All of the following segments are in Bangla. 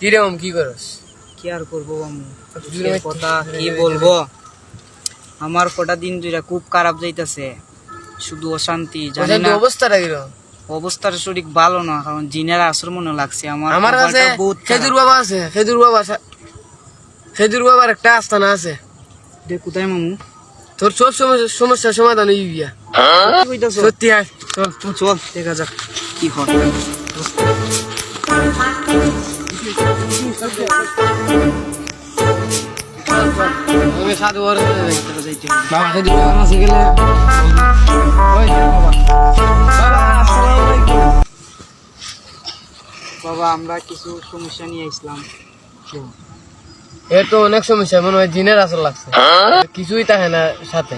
কিরকম কি করস? কি আর করবো আমি, কথা কি বলবো। আমার কটা দিন দুইটা খুব খারাপ যাইতেছে, শুধু অশান্তি। জানি না অবস্থাটা কিরকম? অবস্থার শরীর ভালো না, কারণ জিনের আসর মনে লাগছে আমার। আমার কাছে খেজুর বাবা আছে, খেজুর বাবার একটা আস্থানা আছে। কোথায় মামু? তোর সব সমস্যার সমাধান হয়ে গিয়া। সত্যি আয়, চল চল দেখা যাক কি হয়। সাধু বাবা খেজুর বাবার কাছে গেলে বাবা আমরা কিছু সমস্যা নিয়ে আসলাম। এর তো অনেক সমস্যা, মনে হয় জিনের আসর লাগছে। কিছুই থাকে না সাথে,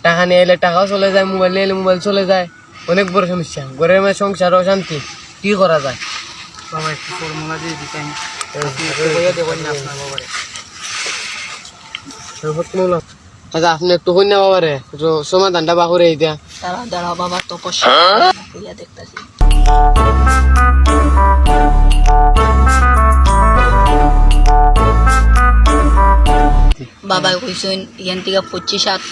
টাকা নিয়ে এলে টাকাও চলে যায়, মোবাইল নিয়ে এলে মোবাইল চলে যায়। অনেক বড় সমস্যা, ঘরের মধ্যে সংসার অশান্তি। কি করা যায়? বাবা একটু ফর্মুলা দিয়ে দিতেন। আচ্ছা আপনি একটু কন্যা বাবারে সমাধানটা বা করে দিয়া। দাঁড়া বাবা তপস্যা দেখতেছি। বাবা কইছেন এখান থেকে 25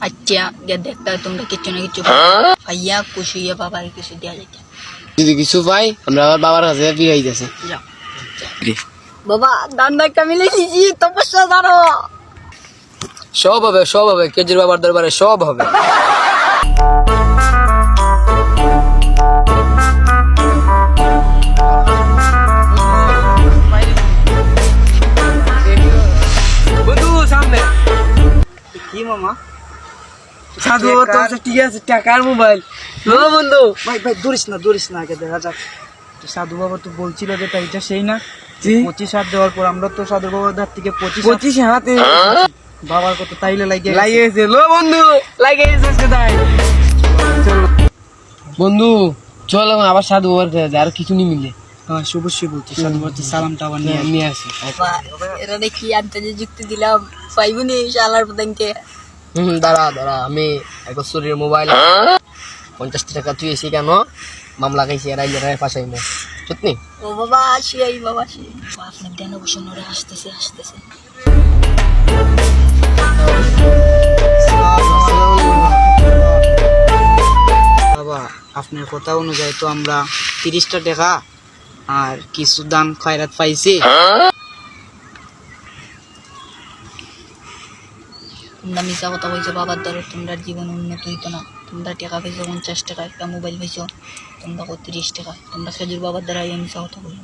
আচ্ছা গিয়ে দেখতে তোমরা কিছু না কিছু ভাইয়া খুশি হইয়া বাবার কিছু দেওয়া যাইতে। যদি কিছু পাই আমরা আবার বাবার কাছে ফিরে আইতেছে। বাবা দান্ডা একটা মিলে দিছি, তপস্যা দাঁড়ো। সব হবে, কেজির বাবার দরবারে সব হবে। বন্ধু সামনে কি মামা? সাধু বাবা তো ঠিক আছে, টাকার মোবাইল বন্ধু। ভাই দৌড়িস না আগে দেখা যাক। সাধু বাবা তো বলছিল যে এটা সেই না 25 হাত দেওয়ার পর আমরা তো সাধু বাবার ধার থেকে 25 হাতে বাবার কত তাইলে লাগিয়েছে। লো বন্ধু লাগিয়েছে তাই। বন্ধু চল আবার সাধু বাবার কাছে, আর কিছু নিয়ে মিলে। হ্যাঁ অবশ্যই বলছি, সাধু বাবার সালামটা আবার নিয়ে আসে। এরা দেখি আনতে যে যুক্তি দিলাম পাইবনি শালার পদাঙ্কে। দাঁড়া আমি এক শরীরের মোবাইল 50 টাকা তুই এসে কেন মামলা খাইছি আর আইলে ফাঁসাইম সত্যি। ও বাবা আসি আপনার দেন বসুন, ওরা আসতেছে। বাবা আপনার কথা অনুযায়ী তো আমরা 30টা টাকা আর কিছু দান খয়রাত পাইছি। তোমরা মিশা কথা বলছো বাবার দ্বারা তোমরা জীবন উন্নত হইতো না। তোমরা টাকা পাইছো 50 টাকা, একটা মোবাইল পাইছো তোমরা 30 টাকা। তোমরা খেজুর বাবার দ্বারা মিশা কথা বলো।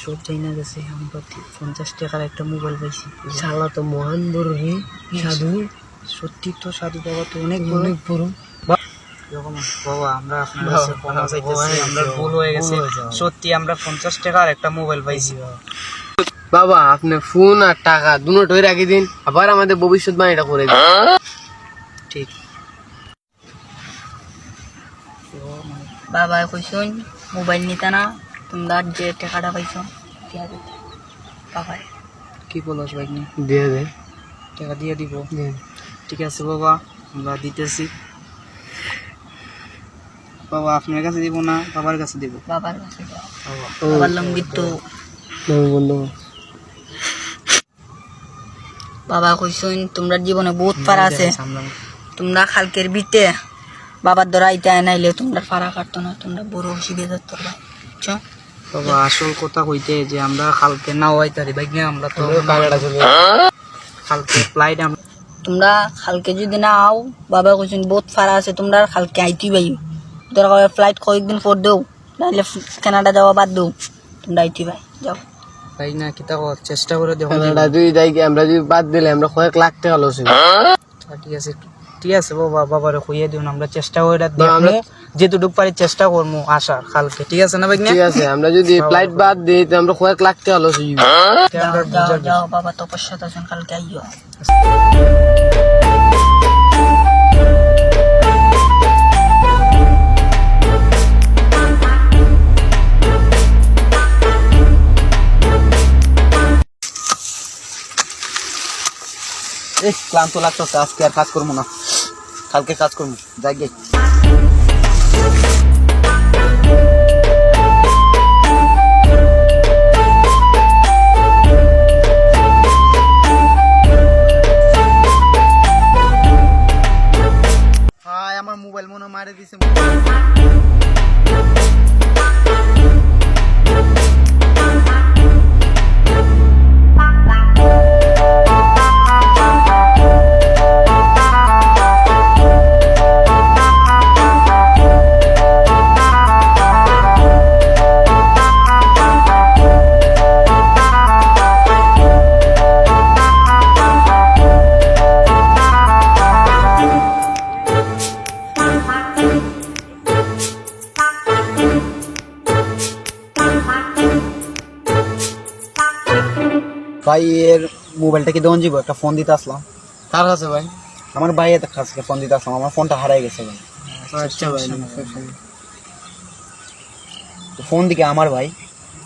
সব চাই না গেছে, আমরা 50 টাকার একটা মোবাইল পাইছি। শালা তো মহান বড় রে সাধু। সত্যি তো সাধু বাবা তো অনেক বড়। বাবা আমরা আপনার কাছে ক্ষমা চাইতেছি, আমরা ভুল হয়ে গেছে। সত্যি আমরা 50 টাকার একটা মোবাইল পাইছি। বাবা আপনি ফোন আর টাকা দুটোই রাখি দিন, আবার আমাদের ভবিষ্যৎ বাণীটা করে দিন। ঠিক বাবা কইছুন মোবাইল নিতে না, তোমরা যে টাকাটা পাইছো দিয়া দিতে। বাবা কি বলছ ভাই? দিয়ে দে, টাকা দিয়ে দিব। ঠিক আছে বাবা আমরা দিতেছি। বাবা আপনার কাছে দিব না, বাবার কাছে দিব। বাবার কাছে দাও। বাবার লঙ্গি তো বন্ধু। বাবা কইছুন তোমরা জীবনে বহুত পারা আছে, তোমরা খালকের বিতে বাবার দ্বারা আইতে নাইলে তোমরা পারা কাটতো না, তোমরা বড় অসুবিধা তোমরা বুঝছো। বাবা আসল কথা কইতে যে আমরা খালকে নাও আইতারি ভাই, আমরা তো খালকে ফ্লাইট তোমরা খালকে যদি না আও, বাবা কইছুন বহুত পারা আছে, তোমরা খালকে আইতি ভাই। দরকার ফ্লাইট কয়েকদিন পর দেও, নাইলে কানাডা যাওয়া বাদ দেও, তোমরা আইতি ভাই যাও ভাই না কিতা চেষ্টা করে দেখো। কানাডা যদি যাই, আমরা যদি বাদ দিলে আমরা কয়েক লাখ টাকা লস হইব। ঠিক আছে বাবা, বাবারে কইয়া দিও, আমরা চেষ্টা করে দেখবো, যেটুকু পারি চেষ্টা করবো আসার খালকে। ঠিক আছে না ভাই? ঠিক আছে, আমরা যদি ফ্লাইট বাদ দিই তো আমরা কয়েক লাখ টাকা লস হইব। যাও বাবা তপস্যা তখন কালকে আইও। ক্লান্ত লাগতেছে, আজকে আর কাজ করবো না, কালকে কাজ করবো। যাই গে। ভাই এর মোবাইলটা কি দেওয়া যাবো? একটা ফোন দিতে আসলাম। কার কাছে ভাই? আমার ভাইয়ের কাছে ফোন দিতে আসলাম, আমার ফোনটা হারাই গেছে ভাই। আচ্ছা ভাই, তো ফোন দিকে আমার ভাই।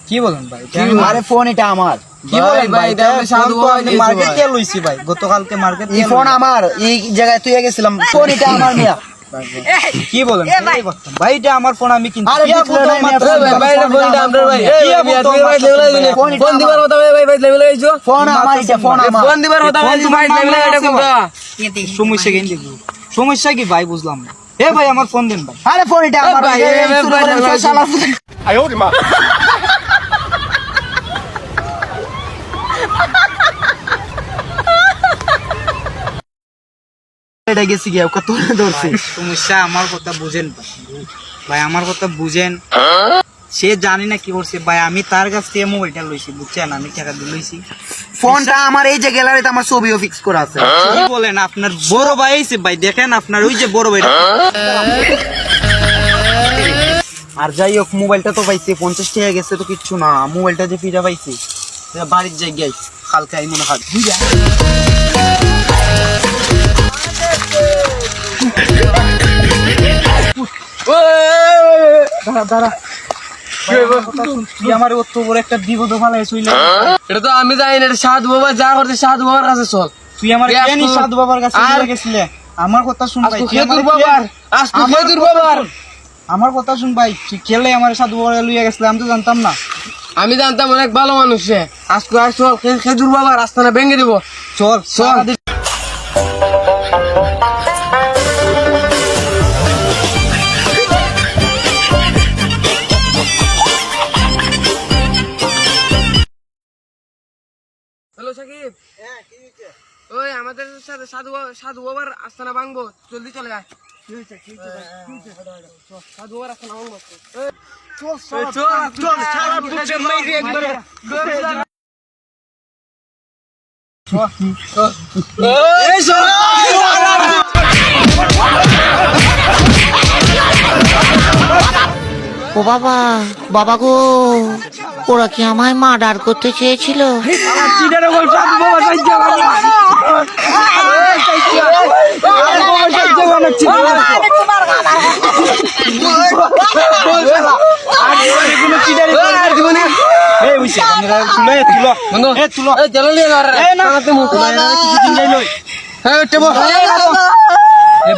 কি বলেন ভাই? আরে ফোন এটা আমার। কি বলেন ভাই? এটা আপনি সাধু বাবা দিয়েছে মার্কেট ভাই। থেকে লইছি ভাই, গতকালকে মার্কেট এই ফোন আমার, এই জায়গায় তুই গেছিলাম, ফোন এটা আমার মিয়া। কি বলেন ভাই? এটা আমার ফোন, আমি কিনছি। আরে কি বুঝলো বলতো না, আমার মিয়া, ফোন? ভাই ভাই এটা ফোনটা আপনার ভাই। কি মিয়া, বলতো তুমি ভাই আমার লেভেল দিলে ফোন ফোন দিবার কথা ভাই ভাই লেভেল আইছো। ফোন আমার, এটা ফোন আমার। ফোন দিবার কথা ভাই ভাই লেভেল এটা কোনটা? সমস্যা কি দেখবো? সমস্যা কি ভাই? বুঝলাম না। এ ভাই আমার ফোন দেন ভাই। আরে ফোন এটা আমার ভাই, ভাই, ভাই, শুরু ভাই, করেন, ভাই, শালা। এটা গেছি গিয়া ওকে তুলে ধরছি। ভাই, সমস্যা আমার কথা বুঝেন ভাই। ভাই আমার কথা বুঝেন। সে জানি না কি করছে ভাই, আমি তার কাছ থেকে মোবাইলটা লইছি, বুঝছেন? আমি টাকা দিয়ে লইছি। ফোনটা আমার, এই যে গ্যালারিতে আমার ছবিও ফিক্স করা আছে। কি বলেন? আপনার বড় ভাই আইছে ভাই, দেখেন আপনার ওই যে বড় ভাই। আর যাই হোক, মোবাইলটা তো পাইছি, 50 টাকা গেছে তো কিচ্ছু না। মোবাইলটা যে ফিরা পাইছি, এটা বাড়ির জায়গায় কালকে আই মনে হয়। তুই আমার অত বড় একটা বিপদ ফালাই শুইলে, এটা তো আমি জানি না, এটা সাধু বাবা যা করছে সাধু বাবার কাছে চল। তুই আমার এ কেন আজকে- সাধু বাবার কাছে আর- নিয়ে গেছিলে? আমার কথা শুন ভাই, আজকে তুই আমার খেতুর বাবার, আজকে খেতুর বাবার। আমার কথা শুন ভাই, তুই খেলে আমার সাধু বাবা লইয়া গেছিলে, আমি তো জানতাম না। আমি জানতাম অনেক ভালো মানুষ সে। আজকে আজ চল খেজুর বাবার রাস্তাটা ভেঙে দিব। চল চল। হ্যালো সাকিব। ওই আমাদের সাথে সাধু বাবার আস্তানা ভাঙবো, জলদি চলে আয়। সাধু বাবার আস্তানা ভাঙবো। ও বাবা, বাবা গো, ওরা কি আমায় মার্ডার করতে চেয়েছিল?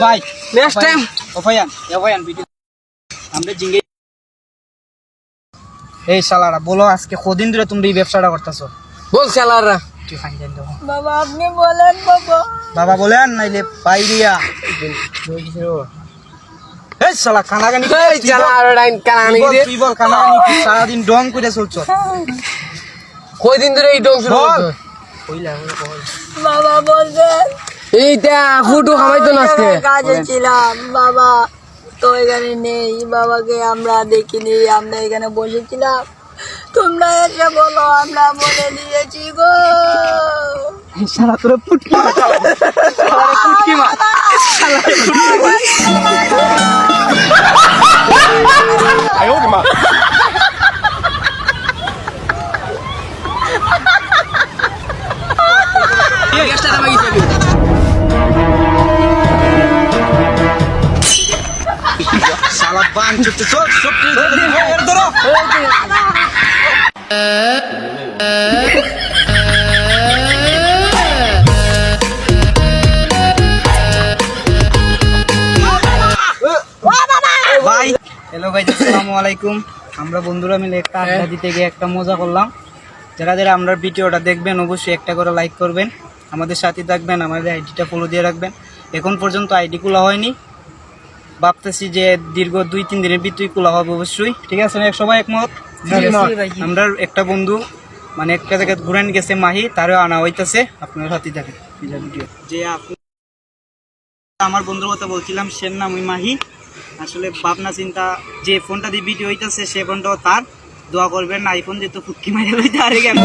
ভাই নেক্সট টাইম আমরা জিঙ্গে। এই শালারা বলো, আজকে কদিন ধরে তুমি এই ব্যবসাটা করতেছো? বল শালারা। তুই ফাইন দেন দেবো। বাবা আপনি বলেন বাবা। বাবা বলেন নাইলে পাইরিয়া। এই শালা কানাকানি এই শালারা ডাইন কানানি দে। তুই বল কানাকানি কি সারাদিন ডং করে চলছ? কয়দিন ধরে এই ডং শুরু বল। করছো? বাবা বলছেন এইটা ফুটু খামাইতো না আজকে। কাজে ছিলাম বাবা, তো এখানে নেই। বাবাকে আমরা দেখিনি, আমরা এখানে বসেছিলাম, তোমরা এসে বলো আমরা বলে দিয়েছি গো। শালা তোরে পুটকি মার, শালা পুটকি মার। শালা বান চুপতে চল চুপ ধরো। ভাই হ্যালো গাইস, আসসালামু আলাইকুম। আমরা বন্ধুরা মিলে একটা আড্ডা দিতে গিয়ে একটা মজা করলাম। যারা যারা আমরা ভিডিওটা দেখবেন অবশ্যই একটা করে লাইক করবেন, আমাদের সাথে থাকবেন, আমাদের আইডিটা ফলো দিয়ে রাখবেন। এখন পর্যন্ত আইডি খোলা হয়নি, ভাবতেছি যে দীর্ঘ 2-3 দিনের ভিতরেই খোলা হবে অবশ্যই। ঠিক আছে না? সবাই একমত? আমরা একটা বন্ধু মানে একটা জায়গায় ঘুরান গেছে মাহি, তারও আনা হইতেছে, আপনার সাথে থাকে ভিডিও। যে আপনি আমার বন্ধুর কথা বলছিলাম, সে নাম ওই মাহি। আসলে ভাবনা চিন্তা, যে ফোনটা দিয়ে ভিডিও হইতেছে সে ফোনটাও তার। দোয়া করবেন না, আইফোন যেহেতু ফুটকি মাইরে লইতে আরে কেন